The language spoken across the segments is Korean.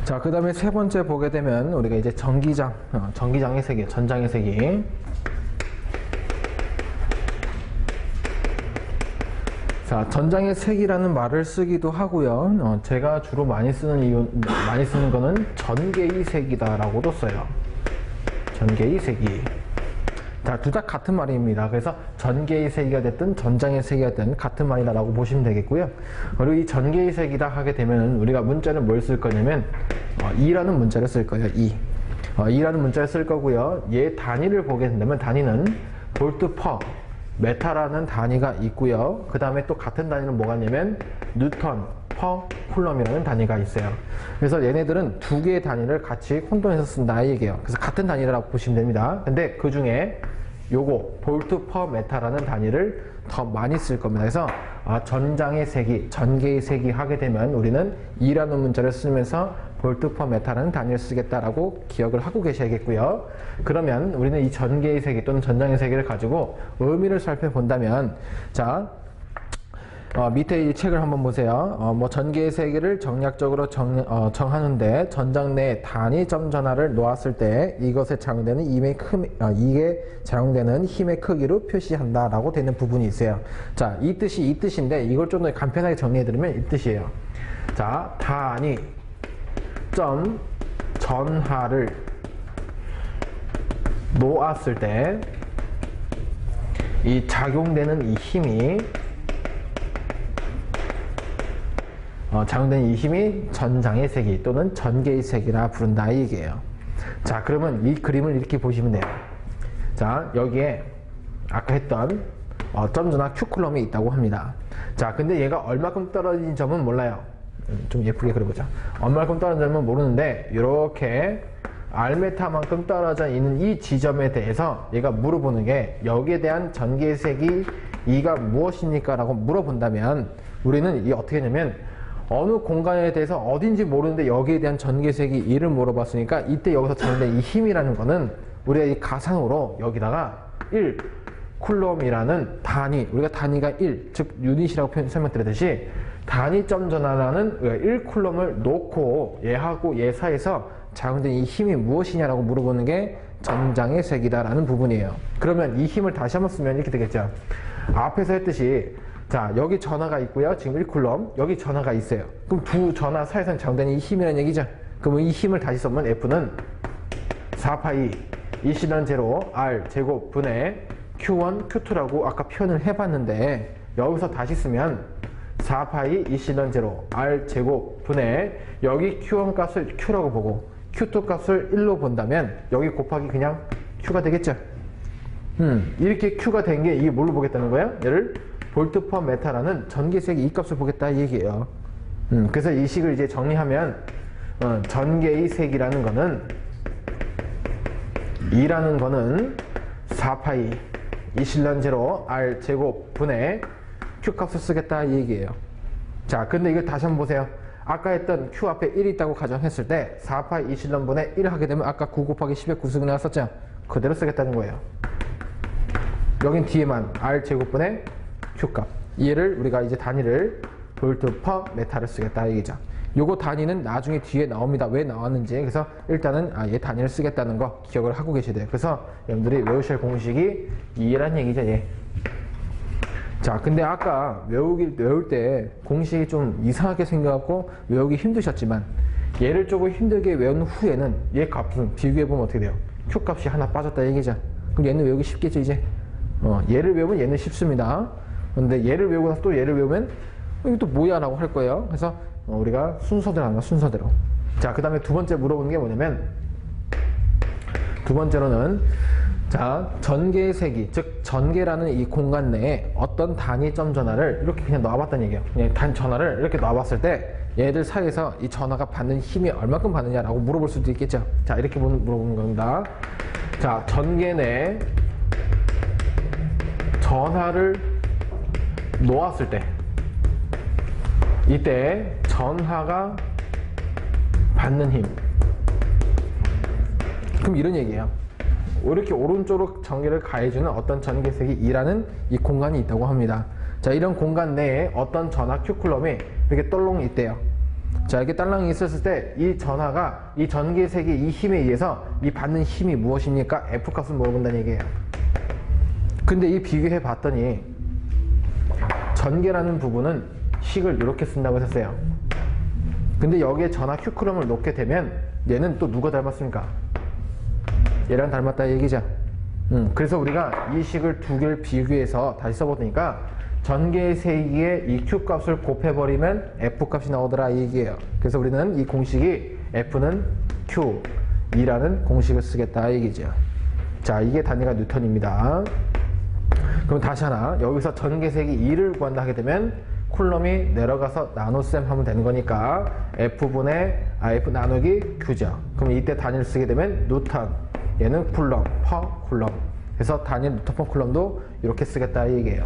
자, 그 다음에 세 번째 보게 되면 우리가 이제 전기장, 전기장의 세기, 전장의 세기. 자, 전장의 세기라는 말을 쓰기도 하고요. 제가 주로 많이 쓰는 거는 전개의 세기다라고도 써요. 전개의 세기. 자, 둘 다 같은 말입니다. 그래서 전개의 세기가 됐든 전장의 세기가 됐든 같은 말이다라고 보시면 되겠고요. 그리고 이 전개의 세기다 하게 되면 우리가 문자를 뭘 쓸 거냐면 2라는 문자를 쓸 거예요. 2라는 문자를 쓸 거고요. 얘 단위를 보게 된다면 단위는 볼트 퍼 메타라는 단위가 있고요. 그 다음에 또 같은 단위는 뭐가 있냐면 뉴턴 퍼 쿨럼이라는 단위가 있어요. 그래서 얘네들은 두 개의 단위를 같이 혼돈해서 쓴다 이 얘기예요. 그래서 같은 단위라고 보시면 됩니다. 근데 그 중에 요거 볼트 퍼 메타라는 단위를 더 많이 쓸 겁니다. 그래서 전장의 세기, 전개의 세기 하게 되면 우리는 2라는 문자를 쓰면서 볼트 퍼 메타라는 단위를 쓰겠다라고 기억을 하고 계셔야겠고요. 그러면 우리는 이 전개의 세기 또는 전장의 세기를 가지고 의미를 살펴본다면, 자, 밑에 이 책을 한번 보세요. 전개의 세기를 정략적으로 정하는데 전장 내 단위점 전하를 놓았을 때 이것에 작용되는 이게 작용되는 힘의 크기로 표시한다라고 되는 부분이 있어요. 자, 이 뜻인데 이걸 좀 더 간편하게 정리해드리면 이 뜻이에요. 자, 단위점 전하를 놓았을 때 이 작용되는 이 힘이 작용되는 이 힘이 전장의 세기 또는 전개의 세기라 부른다 이 얘기예요. 자, 그러면 이 그림을 이렇게 보시면 돼요. 자, 여기에 아까 했던 점전하 Q쿨럼이 있다고 합니다. 자, 근데 얘가 얼마큼 떨어진 점은 몰라요. 좀 예쁘게 그려보자. 얼마큼 떨어진 점은 모르는데 이렇게 R메타만큼 떨어져 있는 이 지점에 대해서 얘가 물어보는 게 여기에 대한 전개의 세기 E가 무엇입니까? 라고 물어본다면 우리는 이게 어떻게 하냐면 어느 공간에 대해서 어딘지 모르는데 여기에 대한 전개색이 1을 물어봤으니까 이때 여기서 작용된 이 힘이라는 거는 우리가 이 가상으로 여기다가 1 쿨럼이라는 단위, 우리가 단위가 1, 즉 유닛이라고 설명드렸듯이 단위점 전하라는 1 쿨럼을 놓고 얘하고 얘 사이에서 작용된 이 힘이 무엇이냐라고 물어보는 게 전장의 세기다라는 부분이에요. 그러면 이 힘을 다시 한번 쓰면 이렇게 되겠죠. 앞에서 했듯이 자, 여기 전하가 있고요. 지금 1쿨럼, 여기 전하가 있어요. 그럼 두 전하 사이에서 작용되는 이 힘이라는 얘기죠. 그럼 이 힘을 다시 써면 F는 4파이 E 실련 제로 R 제곱 분의 Q1, Q2라고 아까 표현을 해봤는데 여기서 다시 쓰면 4파이 E 실련 제로 R 제곱 분의 여기 Q1 값을 Q라고 보고 Q2 값을 1로 본다면 여기 곱하기 그냥 Q가 되겠죠. 이렇게 Q가 된 게 이게 뭘로 보겠다는 거예요? 얘를 볼트 퍼 메타라는 전개세기 이 값을 보겠다 이 얘기예요. 그래서 이 식을 이제 정리하면 전개의 세기라는 거는 2라는 거는 4파이 E 실련 제로 R 제곱 분의 Q 값을 쓰겠다 이 얘기예요. 자, 근데 이거 다시 한번 보세요. 아까 했던 Q 앞에 1이 있다고 가정했을 때 4파이 E 실련 분의 1 하게 되면 아까 9 곱하기 10의 9승이 나왔었죠? 그대로 쓰겠다는 거예요. 여긴 뒤에만 R 제곱 분의 Q값. 얘를 우리가 이제 단위를 볼트 퍼 메타를 쓰겠다 얘기죠. 요거 단위는 나중에 뒤에 나옵니다. 왜 나왔는지. 그래서 일단은 얘 단위를 쓰겠다는 거 기억을 하고 계셔야 돼요. 그래서 여러분들이 외우실 공식이 2라는 얘기죠. 얘. 자, 근데 아까 외울 때 공식이 좀 이상하게 생겨갖고 외우기 힘드셨지만 얘를 조금 힘들게 외운 후에는 얘 값은 비교해보면 어떻게 돼요? Q값이 하나 빠졌다 얘기죠. 그럼 얘는 외우기 쉽겠죠 이제? 얘를 외우면 얘는 쉽습니다. 근데 얘를 외우고 나서 또 얘를 외우면 이게 또 뭐야 라고 할 거예요. 그래서 우리가 순서대로 하는 거야, 순서대로. 자, 그 다음에 두 번째 물어보는 게 뭐냐면 두 번째로는 자, 전개의 세기, 즉 전개라는 이 공간 내에 어떤 단위점 전하를 이렇게 그냥 놔봤다는 얘기예요. 그냥 단 전하를 이렇게 놔봤을 때 얘들 사이에서 이 전하가 받는 힘이 얼마큼 받느냐라고 물어볼 수도 있겠죠. 자, 이렇게 물어보는 겁니다. 자, 전개 내에 전하를 놓았을 때 이때 전하가 받는 힘, 그럼 이런 얘기예요. 이렇게 오른쪽으로 전개를 가해주는 어떤 전개색이 2라는 이 공간이 있다고 합니다. 자, 이런 공간 내에 어떤 전하 Q쿨럼이 이렇게 떨렁 있대요. 자, 이렇게 딸랑이 있었을 때 이 전하가 이 전개색이 이 힘에 의해서 이 받는 힘이 무엇입니까? F값을 물어본다는 얘기예요. 근데 이 비교해 봤더니 전개라는 부분은 식을 이렇게 쓴다고 했었어요. 근데 여기에 전하 Q쿨럼을 놓게 되면 얘는 또 누가 닮았습니까? 얘랑 닮았다 얘기죠. 그래서 우리가 이 식을 두 개를 비교해서 다시 써보니까 전개세기에 이 Q값을 곱해버리면 F값이 나오더라 이 얘기예요. 그래서 우리는 이 공식이 F는 Q 2라는 공식을 쓰겠다 이 얘기죠. 자, 이게 단위가 뉴턴입니다. 그럼 다시 하나, 여기서 전개세기 2를 구한다 하게 되면 쿨럼이 내려가서 나눗셈 하면 되는 거니까 F분의 F 나누기 Q죠. 그럼 이때 단위를 쓰게 되면 뉴턴, 얘는 쿨럼, 퍼 쿨럼. 그래서 단위 뉴턴 퍼 쿨럼도 이렇게 쓰겠다 이 얘기예요.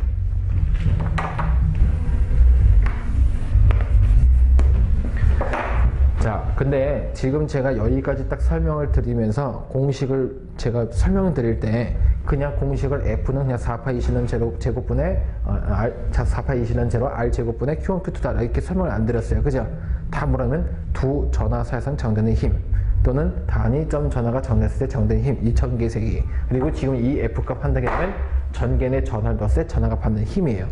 자, 근데 지금 제가 여기까지 딱 설명을 드리면서 공식을 제가 설명을 드릴 때 그냥 공식을 F는 그냥 4파이 C는 제곱분의 4파이 C는 제로 R 제곱분의 Q1 Q2다 이렇게 설명을 안 드렸어요. 그죠? 다 뭐라면 두 전하 사이에서 정되는 힘 또는 단위점 전하가 정했을 때 정되는 힘, 이 전개세기. 그리고 지금 이 F값 한다게 되면 전개 내 전하를 넣었을 때 전하가 받는 힘이에요.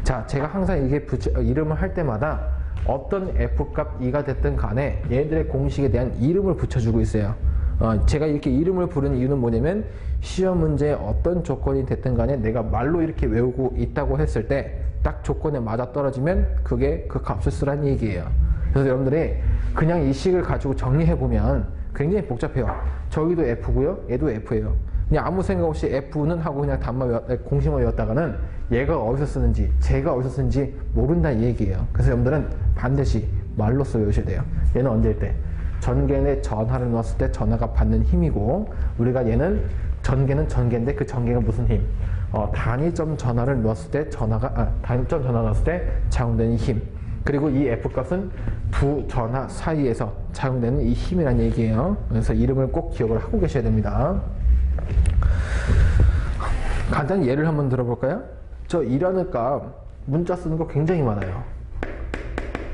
자, 제가 항상 이게 이름을 할 때마다 어떤 F값 2가 됐든 간에 얘들의 공식에 대한 이름을 붙여주고 있어요. 제가 이렇게 이름을 부르는 이유는 뭐냐면 시험 문제에 어떤 조건이 됐든 간에 내가 말로 이렇게 외우고 있다고 했을 때 딱 조건에 맞아 떨어지면 그게 그 값을 쓰라는 얘기예요. 그래서 여러분들이 그냥 이 식을 가지고 정리해보면 굉장히 복잡해요. 저기도 F고요, 얘도 F예요. 그냥 아무 생각 없이 F는 하고 그냥 공식만 외웠다가는 얘가 어디서 쓰는지, 쟤가 어디서 쓰는지 모른다는 얘기예요. 그래서 여러분들은 반드시 말로써 외우셔야 돼요. 얘는 언제일 때? 전개 내 전하를 넣었을 때 전하가 받는 힘이고, 우리가 얘는 전개는 전개인데 그 전개가 무슨 힘? 단위점 전하를 넣었을 때 단위점 전하 넣었을 때 작용되는 힘. 그리고 이 F값은 두 전하 사이에서 작용되는 이 힘이라는 얘기예요. 그래서 이름을 꼭 기억을 하고 계셔야 됩니다. 간단히 예를 한번 들어볼까요? 저 2라는 값 문자 쓰는 거 굉장히 많아요.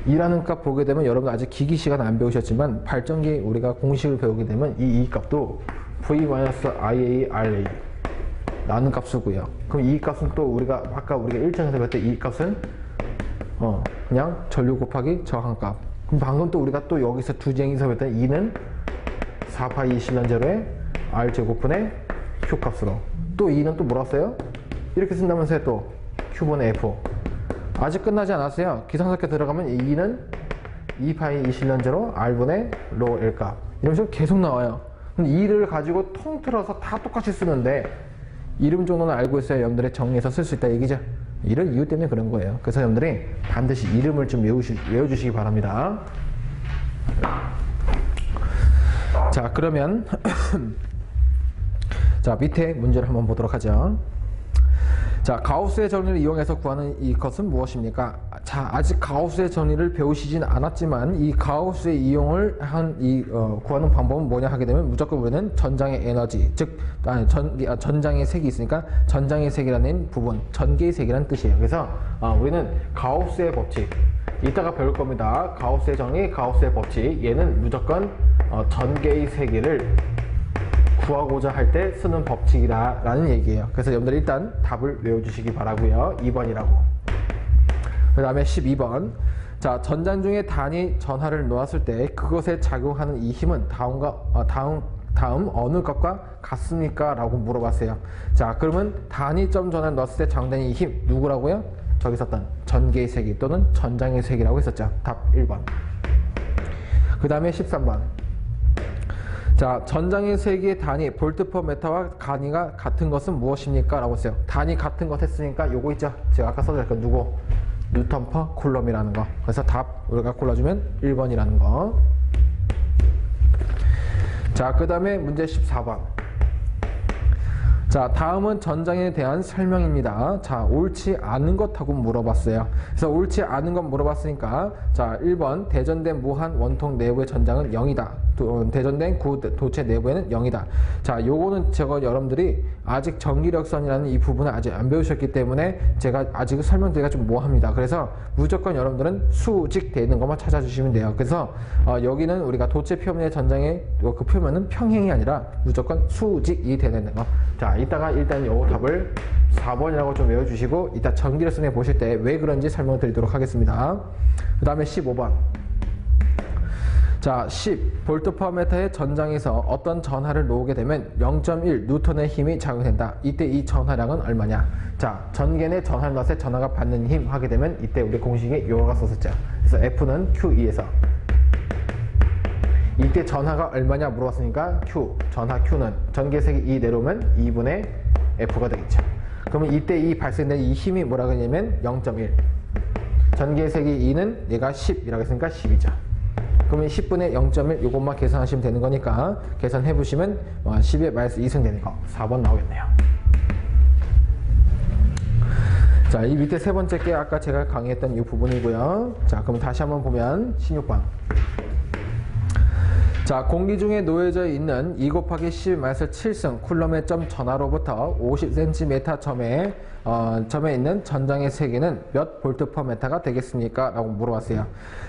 2라는 값 보게 되면 여러분 아직 기기 시간 안 배우셨지만 발전기 우리가 공식을 배우게 되면 이 값도 V-IA-RA 라는 값 쓰고요. 그럼 이 값은 또 우리가 아까 우리가 1장에서 배웠을 때 이 값은 그냥 전류 곱하기 저항값. 그럼 방금 또 우리가 또 여기서 두 쟁에서 배웠던 2는 4파이 실련 제로에 R 제곱분의 Q 값으로. 또 2는 또 뭐라 써요? 이렇게 쓴다면서요. 또 Q분의 F. 아직 끝나지 않았어요. 기상석에 들어가면 2는 2파이 실련 제로 R분의 로 L 값. 이런 식으로 계속 나와요. 그럼 2를 가지고 통틀어서 다 똑같이 쓰는데 이름 정도는 알고 있어야 여러분들의 정리해서 쓸 수 있다 얘기죠. 이런 이유 때문에 그런 거예요. 그래서 여러분들이 반드시 이름을 좀 외워주시기 바랍니다. 자, 그러면 자, 밑에 문제를 한번 보도록 하죠. 자, 가우스의 정리를 이용해서 구하는 이것은 무엇입니까? 자, 아직 가우스의 정리를 배우시진 않았지만 이 가우스의 이용을 구하는 방법은 뭐냐 하게 되면 무조건 우리는 전장의 에너지, 즉 전장의 색이 있으니까 전장의 색이라는 부분, 전개의 색이라는 뜻이에요. 그래서 우리는 가우스의 법칙, 이따가 배울 겁니다. 가우스의 정리, 가우스의 법칙. 얘는 무조건 전개의 세기를 구하고자 할 때 쓰는 법칙이라는 얘기예요. 그래서 여러분들 일단 답을 외워주시기 바라고요. 2번이라고. 그 다음에 12번. 자, 전장 중에 단위 전하를 놓았을 때 그것에 작용하는 이 힘은 다음 어느 것과 같습니까? 라고 물어봤어요. 자, 그러면 단위점 전하를 넣었을 때 작용되는 이 힘 누구라고요? 저기 썼던 전개의 세기 또는 전장의 세기라고 했었죠. 답 1번. 그 다음에 13번. 자, 전장의 세기의 단위 볼트 퍼 메타와 단위가 같은 것은 무엇입니까? 라고 했어요. 단위 같은 것 했으니까 요거 있죠. 제가 아까 써드렸던 누구? 뉴턴 퍼 쿨럼이라는 거. 그래서 답 우리가 골라주면 1번이라는 거. 자, 그 다음에 문제 14번. 자, 다음은 전장에 대한 설명입니다. 자, 옳지 않은 것하고 물어봤어요. 그래서 옳지 않은 것 물어봤으니까 자, 1번 대전된 무한 원통 내부의 전장은 0이다. 대전된 도체 내부에는 0이다. 자, 요거는 제가 여러분들이 아직 전기력선이라는 이 부분을 아직 안 배우셨기 때문에 제가 아직 설명드리기가 좀 모호합니다. 그래서 무조건 여러분들은 수직되어 있는 것만 찾아주시면 돼요. 그래서 여기는 우리가 도체 표면의 전장의 그 표면은 평행이 아니라 무조건 수직이 되는 거. 자, 이따가 일단 요 답을 4번이라고 좀 외워주시고 이따 전기력선에 보실 때 왜 그런지 설명드리도록 하겠습니다. 그 다음에 15번. 자, 10 볼트/m의 전장에서 어떤 전하를 놓게 되면 0.1 뉴턴의 힘이 작용된다. 이때 이 전하량은 얼마냐? 자, 전개 내 전하를 넣었을 때 전하가 받는 힘 하게 되면 이때 우리 공식에 요거가 썼었죠. 그래서 F는 Q2에서 이때 전하가 얼마냐 물어봤으니까 Q, 전하 Q는 전개색이 2 내려오면 2분의 F가 되겠죠. 그러면 이때 이 발생된 이 힘이 뭐라고 했냐면 0.1. 전개색이 2는 얘가 10이라고 했으니까 10이죠. 그러면 10분의 0.1 이것만 계산하시면 되는 거니까 계산해 보시면 10의 마이너스 2승 되는 거 4번 나오겠네요. 자, 이 밑에 세 번째 게 아까 제가 강의했던 이 부분이고요. 자, 그럼 다시 한번 보면 16번. 자, 공기 중에 놓여져 있는 2 곱하기 10-7승 쿨럼의 점 전하로부터 50cm 점에 있는 전장의 세기는 몇 볼트/m가 되겠습니까? 라고 물어봤어요.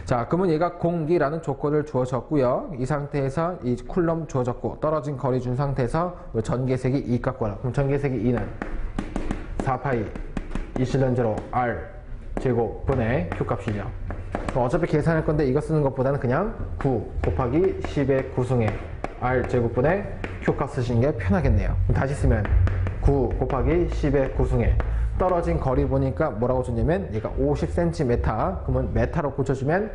자, 그러면 얘가 공기라는 조건을 주어졌고요. 이 상태에서 이 쿨럼 주어졌고 떨어진 거리 준 상태에서 전개색이 2 값구하라. 그럼 전개색이 2는 4파이 이실렌제로 R 제곱 분의 Q 값이죠. 어차피 계산할 건데 이거 쓰는 것보다는 그냥 9 곱하기 10의 9승에 R 제곱분의 Q 값 쓰시는 게 편하겠네요. 다시 쓰면 9 곱하기 10의 9승에 떨어진 거리 보니까 뭐라고 줬냐면 얘가 50cm. 그러면 메타로 고쳐주면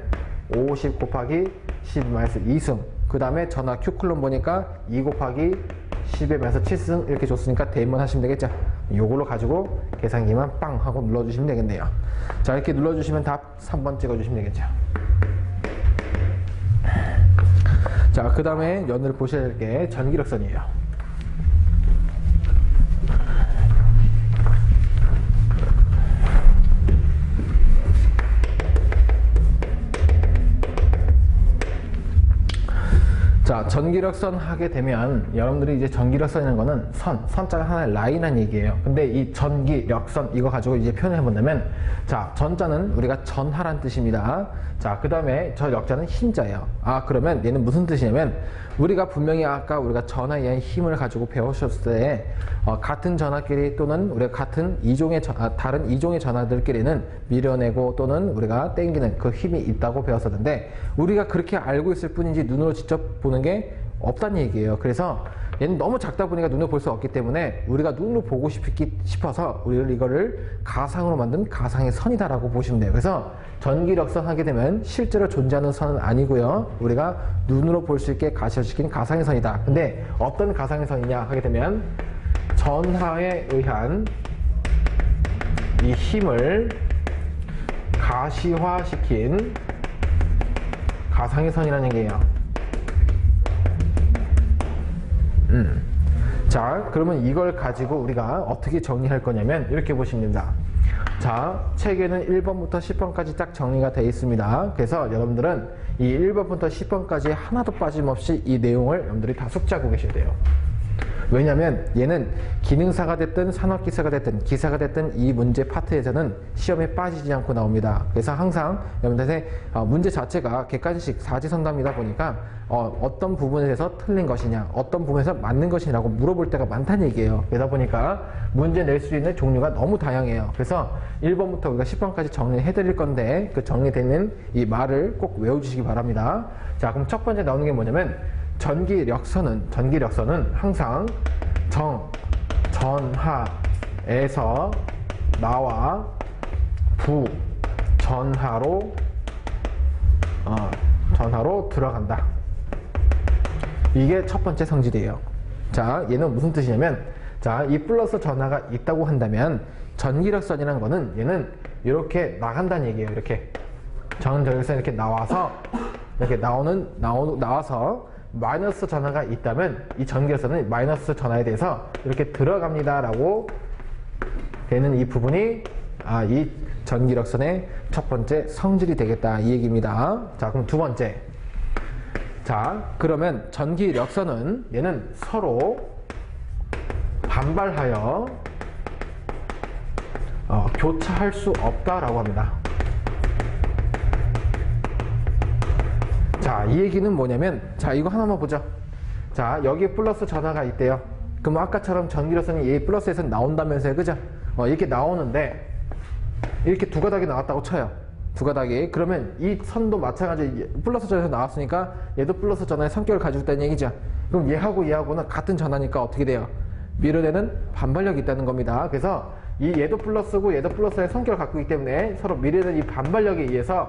50 곱하기 10-2승. 그 다음에 전하 Q 쿨럼 보니까 2 곱하기 10-7승 이렇게 줬으니까 대입만 하시면 되겠죠. 요걸로 가지고 계산기만 빵 하고 눌러주시면 되겠네요. 자, 이렇게 눌러주시면 답 3번 찍어주시면 되겠죠. 자, 그 다음에 연을 보셔야 될 게 전기력선이에요. 자, 전기력선 하게 되면 여러분들이 이제 전기력선이라는 거는 선자가 하나의 라인한 얘기예요. 근데 이 전기력선 이거 가지고 이제 표현을 해본다면, 자, 전자는 우리가 전하란 뜻입니다. 자, 그 다음에 저 역자는 힘자예요. 아, 그러면 얘는 무슨 뜻이냐면 우리가 분명히 아까 우리가 전하에 의한 힘을 가지고 배우셨을 때 같은 전하끼리 또는 우리가 같은 다른 이종의 전하들끼리는 밀어내고 또는 우리가 땡기는 그 힘이 있다고 배웠었는데 우리가 그렇게 알고 있을 뿐이지 눈으로 직접 보는 게 없다는 얘기예요. 그래서 얘는 너무 작다 보니까 눈으로 볼 수 없기 때문에 우리가 눈으로 보고 싶어서 우리를 이거를 가상으로 만든 가상의 선이다라고 보시면 돼요. 그래서 전기력선 하게 되면 실제로 존재하는 선은 아니고요. 우리가 눈으로 볼 수 있게 가시화시킨 가상의 선이다. 근데 어떤 가상의 선이냐 하게 되면 전하에 의한 이 힘을 가시화시킨 가상의 선이라는 얘기예요. 자, 그러면 이걸 가지고 우리가 어떻게 정리할 거냐면 이렇게 보시면 됩니다. 자, 책에는 1번부터 10번까지 딱 정리가 되어 있습니다. 그래서 여러분들은 이 1번부터 10번까지 하나도 빠짐없이 이 내용을 여러분들이 다 숙지하고 계셔야 돼요. 왜냐면 얘는 기능사가 됐든 산업기사가 됐든 기사가 됐든 이 문제 파트에서는 시험에 빠지지 않고 나옵니다. 그래서 항상 여러분들의 문제 자체가 객관식 사지선답이다 보니까 어떤 부분에서 틀린 것이냐 어떤 부분에서 맞는 것이냐고 물어볼 때가 많다는 얘기예요. 그러다 보니까 문제 낼 수 있는 종류가 너무 다양해요. 그래서 1번부터 우리가 10번까지 정리해 드릴 건데 그 정리되는 이 말을 꼭 외워주시기 바랍니다. 자, 그럼 첫 번째 나오는 게 뭐냐면 전기력선은 항상 전하에서 나와 전하로 들어간다. 이게 첫 번째 성질이에요. 자, 얘는 무슨 뜻이냐면, 자, 이 플러스 전하가 있다고 한다면 전기력선이라는 거는 얘는 이렇게 나간다는 얘기예요. 이렇게 전기력선이 이렇게 나와서 이렇게 나와서 마이너스 전하가 있다면 이 전기력선은 마이너스 전하에 대해서 이렇게 들어갑니다 라고 되는 이 부분이 이 전기력선의 첫 번째 성질이 되겠다 이 얘기입니다. 자, 그럼 두 번째 자, 그러면 전기력선은 얘는 서로 반발하여 교차할 수 없다라고 합니다. 자, 이 얘기는 뭐냐면, 자, 이거 하나만 보자. 자, 여기에 플러스 전하가 있대요. 그럼 아까처럼 전기력선이 얘 플러스에서 나온다면서요, 그죠? 이렇게 나오는데 이렇게 두 가닥이 나왔다고 쳐요. 두 가닥이. 그러면 이 선도 마찬가지 플러스 전에서 나왔으니까 얘도 플러스 전하의 성격을 가지고 있다는 얘기죠. 그럼 얘하고 얘하고는 같은 전하니까 어떻게 돼요? 밀어내는 반발력이 있다는 겁니다. 그래서 이 얘도 플러스고 얘도 플러스의 성격을 갖고 있기 때문에 서로 밀어내는 이 반발력에 의해서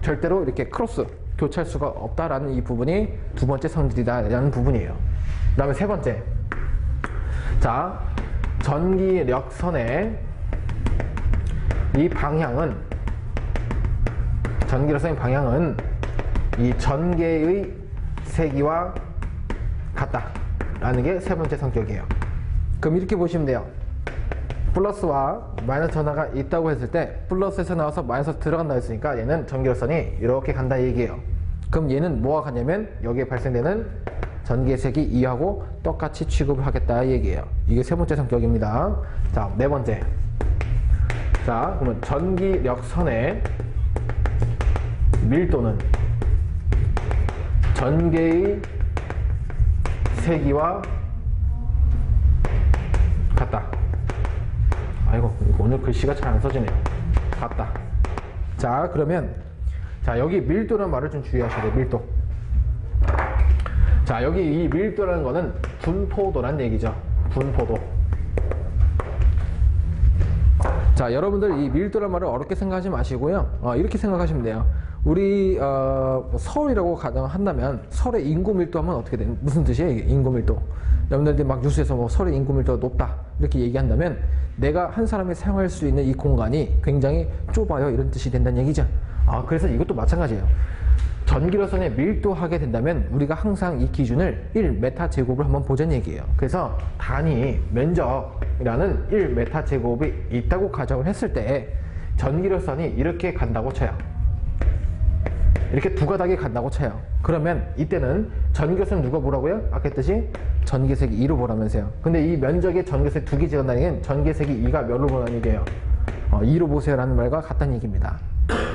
절대로 이렇게 크로스 교차할 수가 없다라는 이 부분이 두 번째 성질이다라는 부분이에요. 그 다음에 세 번째, 자, 전기력선의 이 방향은, 전기력선의 방향은 이 전개의 세기와 같다라는 게 세 번째 성격이에요. 그럼 이렇게 보시면 돼요. 플러스와 마이너스 전하가 있다고 했을 때 플러스에서 나와서 마이너스 들어간다 했으니까 얘는 전기력선이 이렇게 간다 얘기예요. 그럼 얘는 뭐가 가냐면 여기에 발생되는 전기의 색이 2하고 똑같이 취급을 하겠다 얘기예요. 이게 세 번째 성격입니다. 자, 네 번째. 자, 그러면 전기력선의 밀도는 전개의 세기와 같다. 아이고, 오늘 글씨가 잘 안 써지네요. 같다. 자, 그러면 자, 여기 밀도라는 말을 좀 주의하셔야 돼요. 밀도. 자, 여기 이 밀도라는 거는 분포도란 얘기죠. 분포도. 자, 여러분들 이 밀도란 말을 어렵게 생각하지 마시고요. 이렇게 생각하시면 돼요. 우리 서울이라고 가정한다면 서울의 인구 밀도 하면 어떻게 돼요? 무슨 뜻이에요? 이게 인구 밀도. 여러분들이 막 뉴스에서 뭐 서울의 인구 밀도가 높다 이렇게 얘기한다면 내가 한 사람이 사용할 수 있는 이 공간이 굉장히 좁아요 이런 뜻이 된다는 얘기죠. 그래서 이것도 마찬가지예요. 전기력선에 밀도하게 된다면 우리가 항상 이 기준을 1m 제곱을 한번 보자는 얘기예요. 그래서 단위 면적이라는 1m 제곱이 있다고 가정을 했을 때 전기력선이 이렇게 간다고 쳐요. 이렇게 두 가닥이 간다고 쳐요. 그러면 이때는 전기력선 누가 보라고요? 아까 했듯이 전기색이 2로 보라면서요. 근데 이 면적에 전기색 두 개 지간다는 얘기는 전기색이 2가 몇로 보라는 얘기예요? 2로 보세요 라는 말과 같다는 얘기입니다.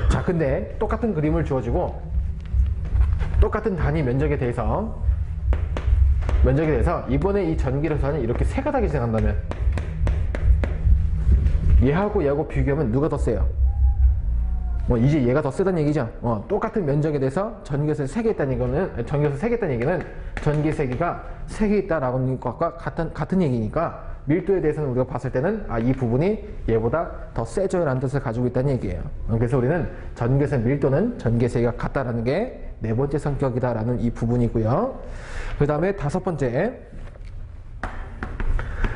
자, 근데 똑같은 그림을 주어지고 똑같은 단위 면적에 대해서 이번에 이 전기력선이 이렇게 세 가닥이 지나간다면 얘하고 얘하고 비교하면 누가 더 세요? 이제 얘가 더 세다는 얘기죠. 똑같은 면적에 대해서 전기력선이 3개 있다는 얘기는, 전기력선이 3개 있다는 얘기는 전기의 세기가 3개 있다라는 것과 같은 얘기니까 밀도에 대해서는 우리가 봤을 때는 이 부분이 얘보다 더 세져요 라는 뜻을 가지고 있다는 얘기예요. 그래서 우리는 전기력선 밀도는 전기의 세기가 같다라는 게 네 번째 성격이다 라는 이 부분이고요. 그 다음에 다섯 번째,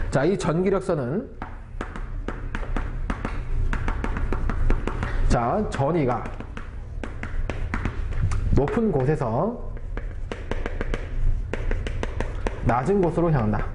자, 이 전기력선은 자, 전위가 높은 곳에서 낮은 곳으로 향한다.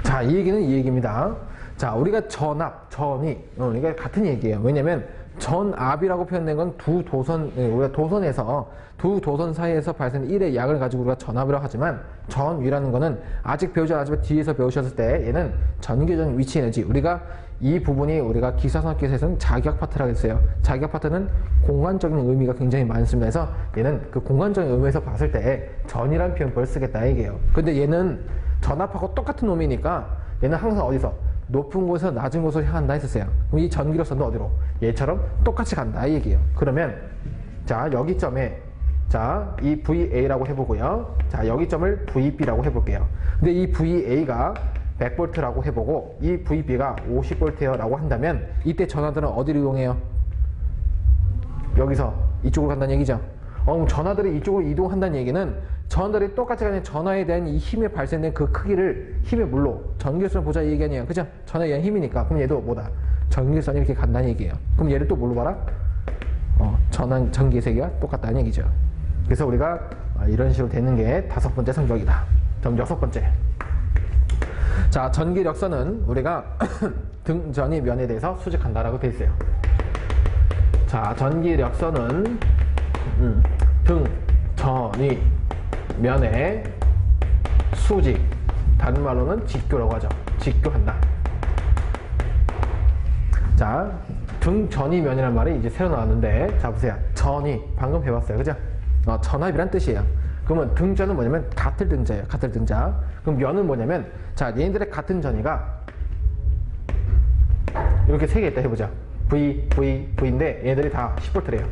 자, 이 얘기는 이 얘기입니다. 자, 우리가 전압, 전위, 이게 같은 얘기예요. 왜냐면 전압이라고 표현된 건 두 도선, 우리가 도선에서 두 도선 사이에서 발생된 1의 양을 가지고 우리가 전압이라고 하지만 전위라는 거는 아직 배우지 않았지만 뒤에서 배우셨을 때 얘는 전기적 위치 에너지, 우리가 이 부분이 우리가 기상학에서는 자기학 파트라고 했어요. 자기학 파트는 공간적인 의미가 굉장히 많습니다. 그래서 얘는 그 공간적인 의미에서 봤을 때 전이라는 표현을 쓰겠다 얘기예요. 근데 얘는 전압하고 똑같은 놈이니까 얘는 항상 어디서 높은 곳에서 낮은 곳으로 향한다 했었어요. 그럼 이 전기력선도 어디로? 얘처럼 똑같이 간다 이 얘기예요. 그러면 자, 여기 점에 자, 이 VA라고 해보고요. 자, 여기 점을 VB라고 해볼게요. 근데 이 VA가 100V라고 해보고 이 VB가 50V예요 라고 한다면 이때 전하들은 어디로 이동해요? 여기서 이쪽으로 간다는 얘기죠. 전하들이 이쪽으로 이동한다는 얘기는 전하들이 똑같이 가는 전하에 대한 이 힘에 발생된 그 크기를 힘의 물로 전기력선을 보자 이 얘기 아니에요. 그죠? 전하에 의한 힘이니까. 그럼 얘도 뭐다? 전기력선이 이렇게 간다는 얘기예요. 그럼 얘를 또 뭘로 봐라? 전기의 세기가 똑같다는 얘기죠. 그래서 우리가 이런 식으로 되는 게 다섯 번째 성격이다. 그럼 여섯 번째. 자, 전기력선은 우리가 등전이 면에 대해서 수직한다라고 돼 있어요. 자, 전기력선은 등, 전위, 면의 수직, 다른 말로는 직교라고 하죠. 직교한다. 자, 등, 전위, 면이라는 말이 이제 새로 나왔는데, 자 보세요. 전위 방금 배웠어요, 그죠? 전압이란 뜻이에요. 그러면 등전은 뭐냐면 같을 등자예요. 같을 등자. 그럼 면은 뭐냐면, 자, 얘네들의 같은 전위가 이렇게 세 개 있다 해보자. V, V, V인데 얘네들이 다 10V래요.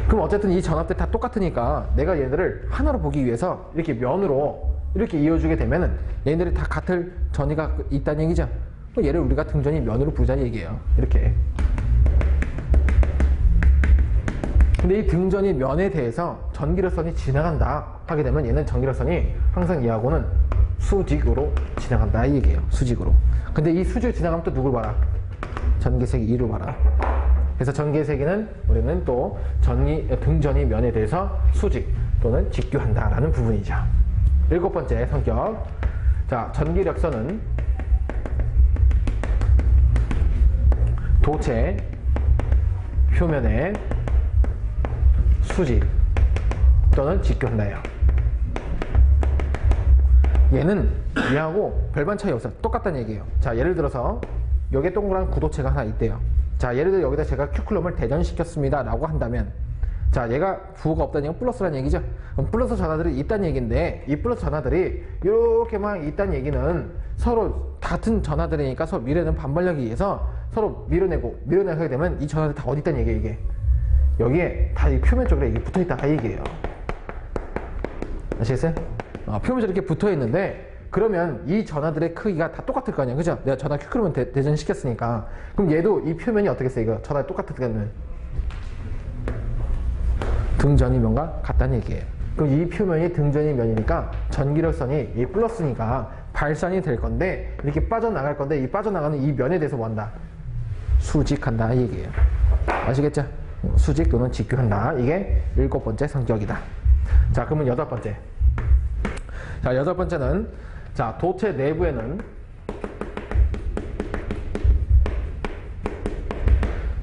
그럼 어쨌든 이 전압들이 다 똑같으니까 내가 얘네들을 하나로 보기 위해서 이렇게 면으로 이렇게 이어주게 되면은 얘네들이 다 같을 전위가 있다는 얘기죠. 얘를 우리가 등전이 면으로 부르자는 얘기예요. 이렇게. 근데 이 등전이 면에 대해서 전기력선이 지나간다 하게 되면 얘는 전기력선이 항상 얘하고는 수직으로 지나간다 이 얘기예요. 수직으로. 근데 이 수직으로 지나가면 또 누굴 봐라? 전기세기 2를 봐라. 그래서 전기세기는 우리는 또 등전이 면에 대해서 수직 또는 직교한다 라는 부분이죠. 7번째 성격. 자, 전기력선은 도체 표면에 수직 또는 직교한다예요. 얘는 얘하고 별반 차이 없어요. 똑같다는 얘기예요. 자, 예를 들어서 여기에 동그란 구도체가 하나 있대요. 자, 예를 들어 여기다 제가 큐쿨럼을 대전시켰습니다 라고 한다면, 자, 얘가 부호가 없다는 얘기는 플러스라는 얘기죠. 그럼 플러스 전하들이 있다는 얘기인데, 이 플러스 전하들이 이렇게만 있다는 얘기는 서로 같은 전하들이니까 서로 밀어내는 반발력에 의해서 서로 밀어내게 되면 이 전하들 다 어디 있다는 얘기예요. 이게 여기에 다 이 표면 쪽에 이게 붙어있다 이 얘기예요. 아시겠어요? 표면적으로 이렇게 붙어있는데, 그러면 이 전하들의 크기가 다 똑같을 거 아니야, 그죠? 내가 전하 큐크루먼 대전시켰으니까. 그럼 얘도 이 표면이 어떻겠어? 이거 전하가 똑같을 때는 등전이 면과 같다는 얘기예요. 그럼 이 표면이 등전이 면이니까 전기력선이 이 플러스니까 발산이 될 건데, 이렇게 빠져나갈 건데, 이 빠져나가는 이 면에 대해서 뭐 한다? 수직한다 이 얘기예요. 아시겠죠? 수직 또는 직교한다. 이게 7번째 성격이다. 자, 그러면 8번째. 자, 8번째는, 자, 도체 내부에는,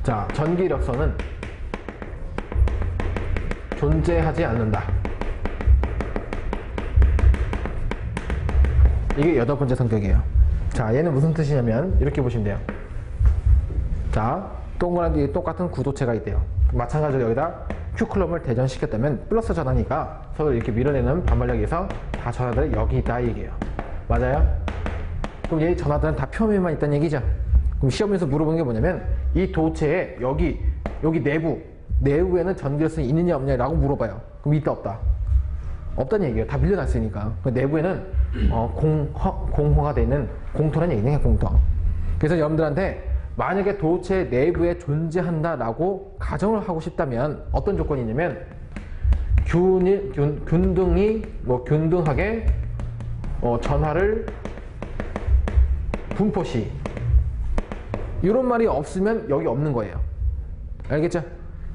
자, 전기력선은 존재하지 않는다. 이게 8번째 성격이에요. 자, 얘는 무슨 뜻이냐면 이렇게 보시면 돼요. 자, 동그란 뒤에 똑같은 구도체가 있대요. 마찬가지로 여기다 큐쿨럼을 대전시켰다면 플러스 전하니까 서로 이렇게 밀어내는 반발력에 의해서 다 전하들이 여기 있다 이 얘기예요. 맞아요? 그럼 얘 전하들은 다 표면에만 있다는 얘기죠. 그럼 시험에서 물어보는 게 뭐냐면, 이 도체에 여기 내부에는 전기력선이 있느냐 없느냐라고 물어봐요. 그럼 있다 없다? 없다는 얘기예요. 다 밀려났으니까. 내부에는 공허가 되어 있는 공터라는 얘기네요. 공터. 그래서 여러분들한테 만약에 도체 내부에 존재한다라고 가정을 하고 싶다면 어떤 조건이 있냐면, 균등히 균등하게 전하를 분포시, 이런 말이 없으면 여기 없는 거예요. 알겠죠?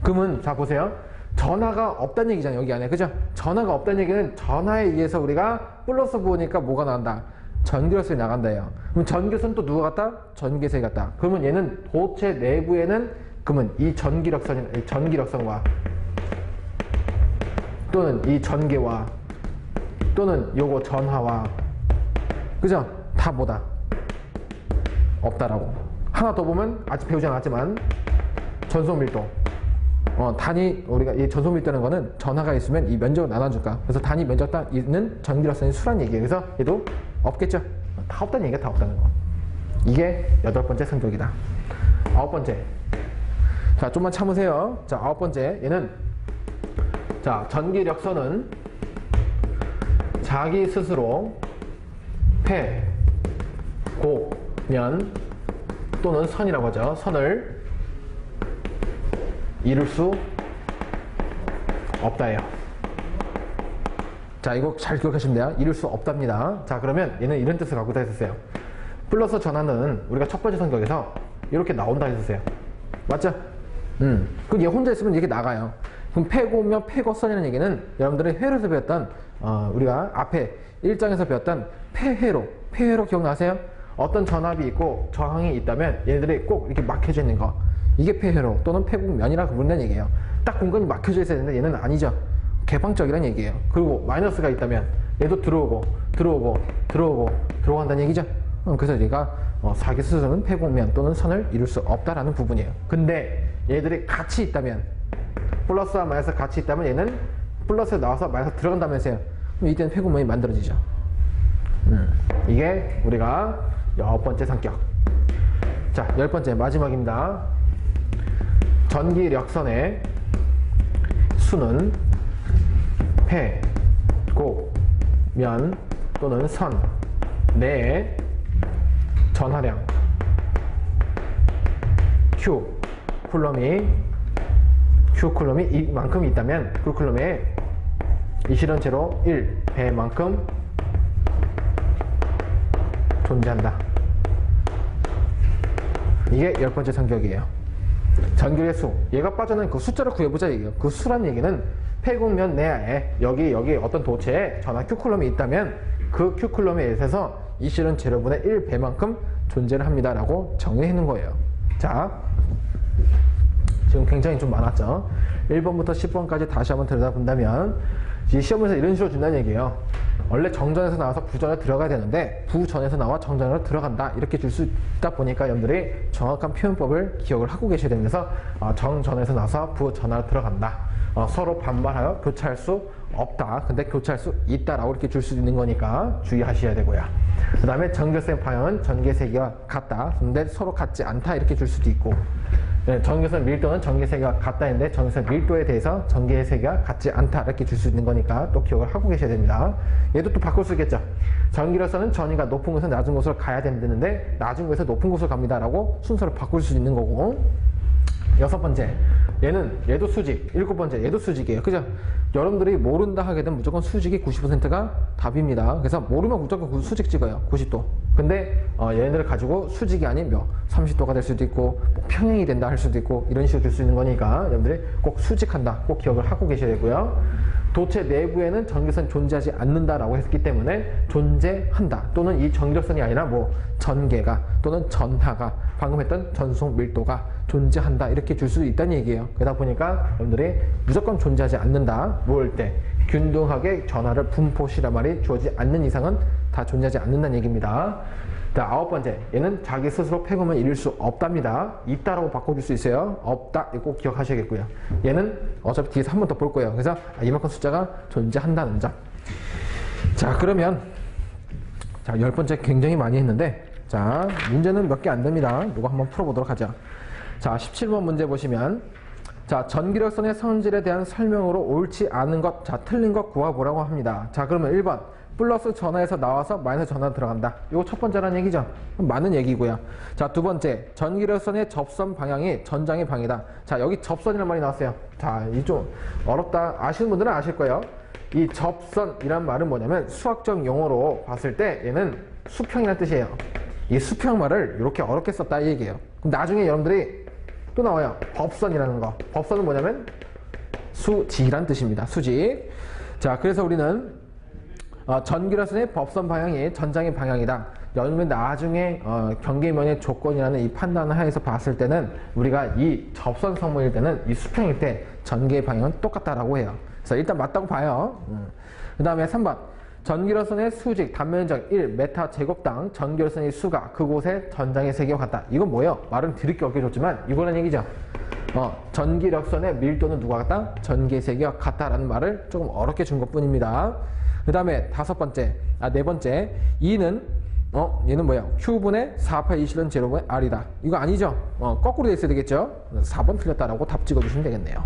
그러면 자 보세요. 전하가 없다는 얘기잖아요, 여기 안에. 그죠? 전하가 없다는 얘기는 전하에 의해서 우리가 플러스 부으니까 뭐가 나간다? 전기력선이 나간다예요. 그럼 전기력선 또 누가 같다? 전기세기 같다. 그러면 얘는 도체 내부에는, 그러면 이 전기력선과 또는 이 전개와 또는 요거 전하와, 그죠? 다 뭐다? 없다라고. 하나 더 보면 아직 배우지 않았지만 전속밀도. 단위, 우리가 이 전속밀도라는 거는 전하가 있으면 이 면적을 나눠줄까. 그래서 단위 면적 딱 있는 전기력선이 수란 얘기예요. 그래서 얘도 없겠죠? 다 없다는 얘기가 다 없다는 거. 이게 8번째 성격이다. 9번째. 자, 좀만 참으세요. 자, 9번째. 얘는, 자, 전기력선은 자기 스스로 폐, 고, 면 또는 선이라고 하죠. 선을 이룰 수 없다예요. 자, 이거 잘 기억하시면 돼요. 이룰 수 없답니다. 자, 그러면 얘는 이런 뜻을 갖고 있었어요. 플러스 전하는 우리가 첫 번째 성격에서 이렇게 나온다 했었어요. 맞죠? 그럼 얘 혼자 있으면 이렇게 나가요. 그럼 폐고면 폐거선이라는 얘기는 여러분들이 회로에서 배웠던, 우리가 앞에 1장에서 배웠던 폐회로 기억나세요? 어떤 전압이 있고 저항이 있다면 얘네들이 꼭 이렇게 막혀져 있는 거, 이게 폐회로 또는 폐곡면이라고 부른다는 얘기예요. 딱 공간이 막혀져 있어야 되는데 얘는 아니죠. 개방적이라는 얘기예요. 그리고 마이너스가 있다면 얘도 들어간다는 얘기죠. 그래서 얘가 사기 스스로는 폐곡면 또는 선을 이룰 수 없다라는 부분이에요. 근데 얘들이 같이 있다면, 플러스와 마이너스 같이 있다면 얘는 플러스에 나와서 마이너스 들어간다면서요. 그럼 이때는 폐곡면이 만들어지죠. 이게 우리가 9번째 성격. 자, 10번째 마지막입니다. 전기력선의 수는 폐, 곡, 면 또는 선 내에 전하량 Q 쿨럼이 이만큼 있다면 그 쿨럼에 이 실현체로 1배만큼 존재한다. 이게 10번째 성격이에요. 전기의 수, 얘가 빠져나온 그 숫자를 구해보자 얘기예요. 그 수란 얘기는 폐곡면 내에 여기 어떤 도체에 전하 Q쿨럼이 있다면 그 Q쿨럼에 의해서 이 실은 제로분의 1배만큼 존재를 합니다 라고 정의해 놓은 거예요. 자, 지금 굉장히 좀 많았죠. 1번부터 10번까지 다시 한번 들여다본다면 이 시험에서 이런 식으로 준다는 얘기예요. 원래 정전에서 나와서 부전에 들어가야 되는데 부전에서 나와 정전으로 들어간다, 이렇게 줄 수 있다 보니까 여러분들이 정확한 표현법을 기억을 하고 계셔야 되면서 정전에서 나와서 부전으로 들어간다, 서로 반발하여 교차할 수 없다, 근데 교차할 수 있다라고 이렇게 줄 수 있는 거니까 주의하셔야 되고요. 그 다음에 전기세 방향은 전기의 세기와 같다, 근데 서로 같지 않다, 이렇게 줄 수도 있고, 전기선 밀도는 전기의 세기가 같다 했는데 전기선 밀도에 대해서 전기의 세기가 같지 않다, 이렇게 줄 수 있는 거니까 또 기억을 하고 계셔야 됩니다. 얘도 또 바꿀 수 있겠죠. 전기로서는 전위가 높은 곳에서 낮은 곳으로 가야 되는데 낮은 곳에서 높은 곳으로 갑니다 라고 순서를 바꿀 수 있는 거고, 6번째 얘도 수직, 7번째 얘도 수직이에요. 그죠? 여러분들이 모른다 하게 되면 무조건 수직이 90%가 답입니다. 그래서 모르면 무조건 수직 찍어요. 90도. 근데 얘네들을 가지고 수직이 아닌 30도가 될 수도 있고 평행이 된다 할 수도 있고 이런 식으로 될 수 있는 거니까 여러분들이 꼭 수직한다 꼭 기억을 하고 계셔야 되고요. 도체 내부에는 전기선이 존재하지 않는다라고 했기 때문에 존재한다, 또는 이 전기력선이 아니라 전개가 또는 전하가 방금 했던 전송 밀도가 존재한다, 이렇게 줄 수 있다는 얘기예요. 그러다 보니까 여러분들이 무조건 존재하지 않는다 모을 때 균등하게 전하를 분포 실험알이 주어지지 않는 이상은 다 존재하지 않는다는 얘기입니다. 자, 9번째 얘는 자기 스스로 폐곡면 이룰 수 없답니다. 있다라고 바꿔줄 수 있어요. 없다 꼭 기억하셔야겠고요. 얘는 어차피 뒤에서 한 번 더 볼 거예요. 그래서 이만큼 숫자가 존재한다는 점. 자, 그러면 10번째 굉장히 많이 했는데, 자, 문제는 몇 개 안 됩니다. 이거 한번 풀어보도록 하죠. 자, 17번 문제 보시면, 자, 전기력선의 성질에 대한 설명으로 옳지 않은 것, 자, 틀린 것 구해보라고 합니다. 자, 그러면 1번 플러스 전하에서 나와서 마이너스 전하 들어간다. 이거 첫 번째라는 얘기죠. 맞는 얘기고요. 자, 두 번째 전기력선의 접선 방향이 전장의 방이다. 자, 여기 접선이라는 말이 나왔어요. 자, 이 좀 어렵다 아시는 분들은 아실 거예요. 이 접선이란 말은 뭐냐면 수학적 용어로 봤을 때 얘는 수평이라는 뜻이에요. 이 수평 말을 이렇게 어렵게 썼다 이 얘기예요. 그럼 나중에 여러분들이 또 나와요. 법선이라는 거. 법선은 뭐냐면 수직이란 뜻입니다. 수직. 자, 그래서 우리는 전기력선의 법선 방향이 전장의 방향이다. 여러분 나중에 경계면의 조건이라는 이 판단을 하에서 봤을 때는 우리가 이 접선 성분일 때는 이 수평일 때 전기의 방향은 똑같다라고 해요. 그래서 일단 맞다고 봐요. 그 다음에 3번 전기력선의 수직 단면적 1m 제곱당 전기력선의 수가 그곳의 전장의 세기와 같다. 이건 뭐예요? 말은 드럽게 어렵게 줬지만 이거는 얘기죠. 전기력선의 밀도는 누가 같다? 전기의 세기와 같다라는 말을 조금 어렵게 준 것 뿐입니다. 그 다음에 네 번째 2는 얘는 뭐야? Q분의 4파이 실은 제로분의 R이다. 이거 아니죠? 거꾸로 돼 있어야 되겠죠? 4번 틀렸다라고 답 찍어주시면 되겠네요.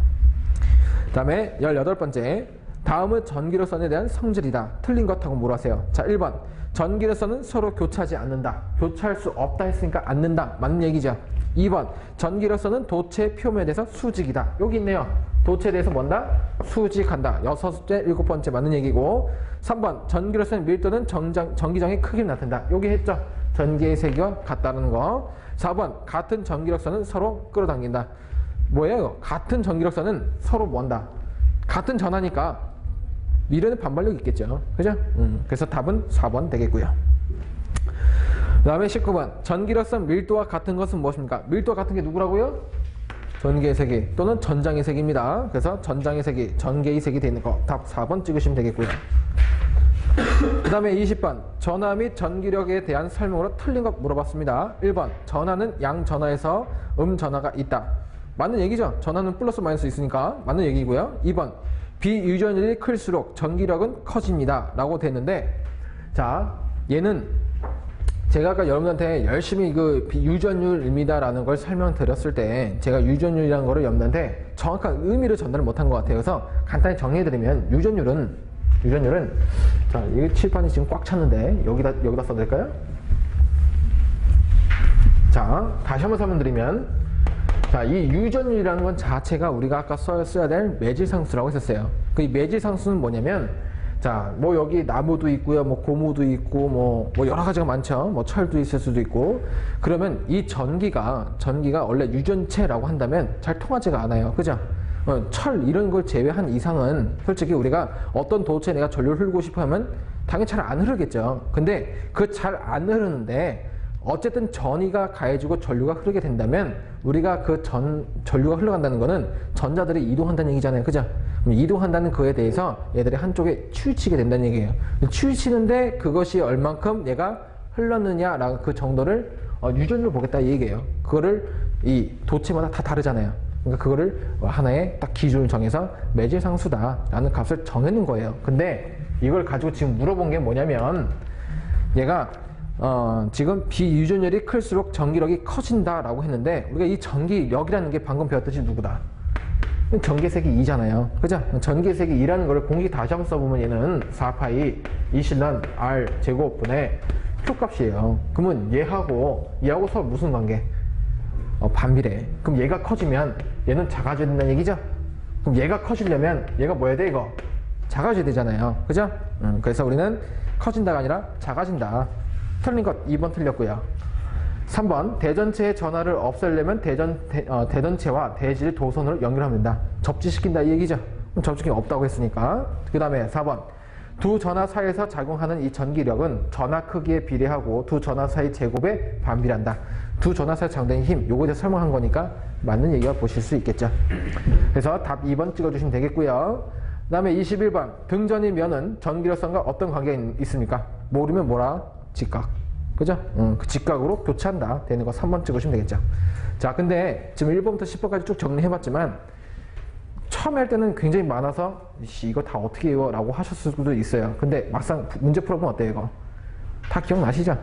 그 다음에 18번째 다음은 전기력선에 대한 성질이다. 틀린 것하고 뭐라세요? 자, 1번 전기력선은 서로 교차하지 않는다. 교차할 수 없다 했으니까 않는다. 맞는 얘기죠. 2번 전기력선은 도체 표면에 대해서 수직이다. 여기 있네요. 도체에 대해서 뭔다? 수직한다. 6번째, 7번째 맞는 얘기고, 3번 전기력선의 밀도는 전기장의 크기를 나타낸다. 여기 했죠. 전기의 세기와 같다는 거. 4번 같은 전기력선은 서로 끌어당긴다. 뭐예요? 같은 전기력선은 서로 뭔다? 같은 전하니까 미래는 반발력이 있겠죠. 그죠? 그래서 답은 4번 되겠고요. 그 다음에 19번 전기력선 밀도와 같은 것은 무엇입니까? 밀도와 같은 게 누구라고요? 전개의 세기 또는 전장의 세기입니다. 그래서 전장의 세기, 전개의 세기 되어 있는 거 답 4번 찍으시면 되겠고요. 그 다음에 20번 전화 및 전기력에 대한 설명으로 틀린 것 물어봤습니다. 1번 전하는 양전하에서 음전하가 있다. 맞는 얘기죠. 전하는 플러스 마이너스 있으니까 맞는 얘기고요. 2번 비유전율이 클수록 전기력은 커집니다 라고 됐는데, 자 얘는 제가 아까 여러분한테 열심히 그 비유전율입니다 라는 걸 설명드렸을 때 제가 유전율이라는 거를 여러분한테 정확한 의미를 전달을 못한 것 같아요. 그래서 간단히 정리해드리면 유전율은 자 이게 칠판이 지금 꽉 찼는데 여기다 써도 될까요? 자 다시 한번 설명드리면, 자 이 유전율이라는 건 자체가 우리가 아까 써야 될 매질상수라고 했었어요. 그 이 매질상수는 뭐냐면, 자 뭐 여기 나무도 있고요, 뭐 고무도 있고 뭐 여러 가지가 많죠. 뭐 철도 있을 수도 있고. 그러면 이 전기가 원래 유전체라고 한다면 잘 통하지가 않아요. 그죠? 철 이런 걸 제외한 이상은 솔직히 우리가 어떤 도처에 내가 전류를 흐르고 싶어 하면 당연히 잘 안 흐르겠죠. 근데 그 잘 안 흐르는데 어쨌든 전위가 가해지고 전류가 흐르게 된다면 우리가 그 전류가 흘러간다는 거는 전자들이 이동한다는 얘기잖아요. 그죠? 이동한다는 거에 대해서 얘들이 한쪽에 치우치게 된다는 얘기예요. 치우치는데 그것이 얼만큼 얘가 흘렀느냐라는 그 정도를 유전율로 보겠다 이 얘기예요. 그거를 이 도체마다 다 다르잖아요. 그러니까 그거를 하나의 딱 기준을 정해서 매질상수다라는 값을 정해놓은 거예요. 근데 이걸 가지고 지금 물어본 게 뭐냐면, 얘가 지금 비유전율이 클수록 전기력이 커진다라고 했는데, 우리가 이 전기력이라는 게 방금 배웠듯이 누구다? 전개색이 2잖아요. 그죠? 전개색이 2라는 걸 공식 다시 한번 써보면 얘는 4파이 2실런 R 제곱분의 Q 값이에요. 그러면 얘하고 서로 무슨 관계? 반비례. 그럼 얘가 커지면 얘는 작아져야 된다는 얘기죠? 그럼 얘가 커지려면 얘가 뭐 해야 돼 이거? 작아져야 되잖아요. 그죠? 그래서 우리는 커진다가 아니라 작아진다. 틀린 것 2번 틀렸고요. 3번 대전체의 전하를 없애려면 대전체와 대질 도선으로 연결하면 된다. 접지시킨다 이 얘기죠. 접지기 없다고 했으니까. 그 다음에 4번 두 전하 사이에서 작용하는 이 전기력은 전하 크기에 비례하고 두 전하 사이 제곱에 반비례한다. 두 전하 사이 작용되는 힘, 요거에 대해서 설명한 거니까 맞는 얘기가 보실 수 있겠죠. 그래서 답 2번 찍어주시면 되겠고요. 그 다음에 21번 등전이 면은 전기력선과 어떤 관계가 있습니까? 모르면 뭐라? 직각. 그죠? 그 직각으로 교차한다 되는 거 3번 찍으시면 되겠죠. 자 근데 지금 1번부터 10번까지 쭉 정리해봤지만 처음에 할 때는 굉장히 많아서 이거 다 어떻게 해요? 라고 하셨을 수도 있어요. 근데 막상 문제 풀어보면 어때요 이거? 다 기억나시죠?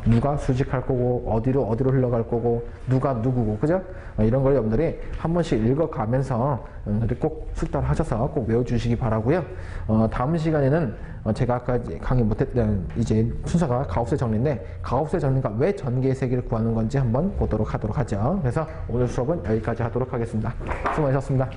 누가 수직할 거고 어디로 흘러갈 거고 누가 누구고, 그죠? 이런 걸 여러분들이 한 번씩 읽어가면서 꼭 숙달을 하셔서 꼭 외워주시기 바라고요. 다음 시간에는 제가 아까 강의 못했던 이제 순서가 가우스의 정리인데, 가우스의 정리가 왜 전개의 세기를 구하는 건지 한번 보도록 하도록 하죠. 그래서 오늘 수업은 여기까지 하도록 하겠습니다. 수고 많으셨습니다.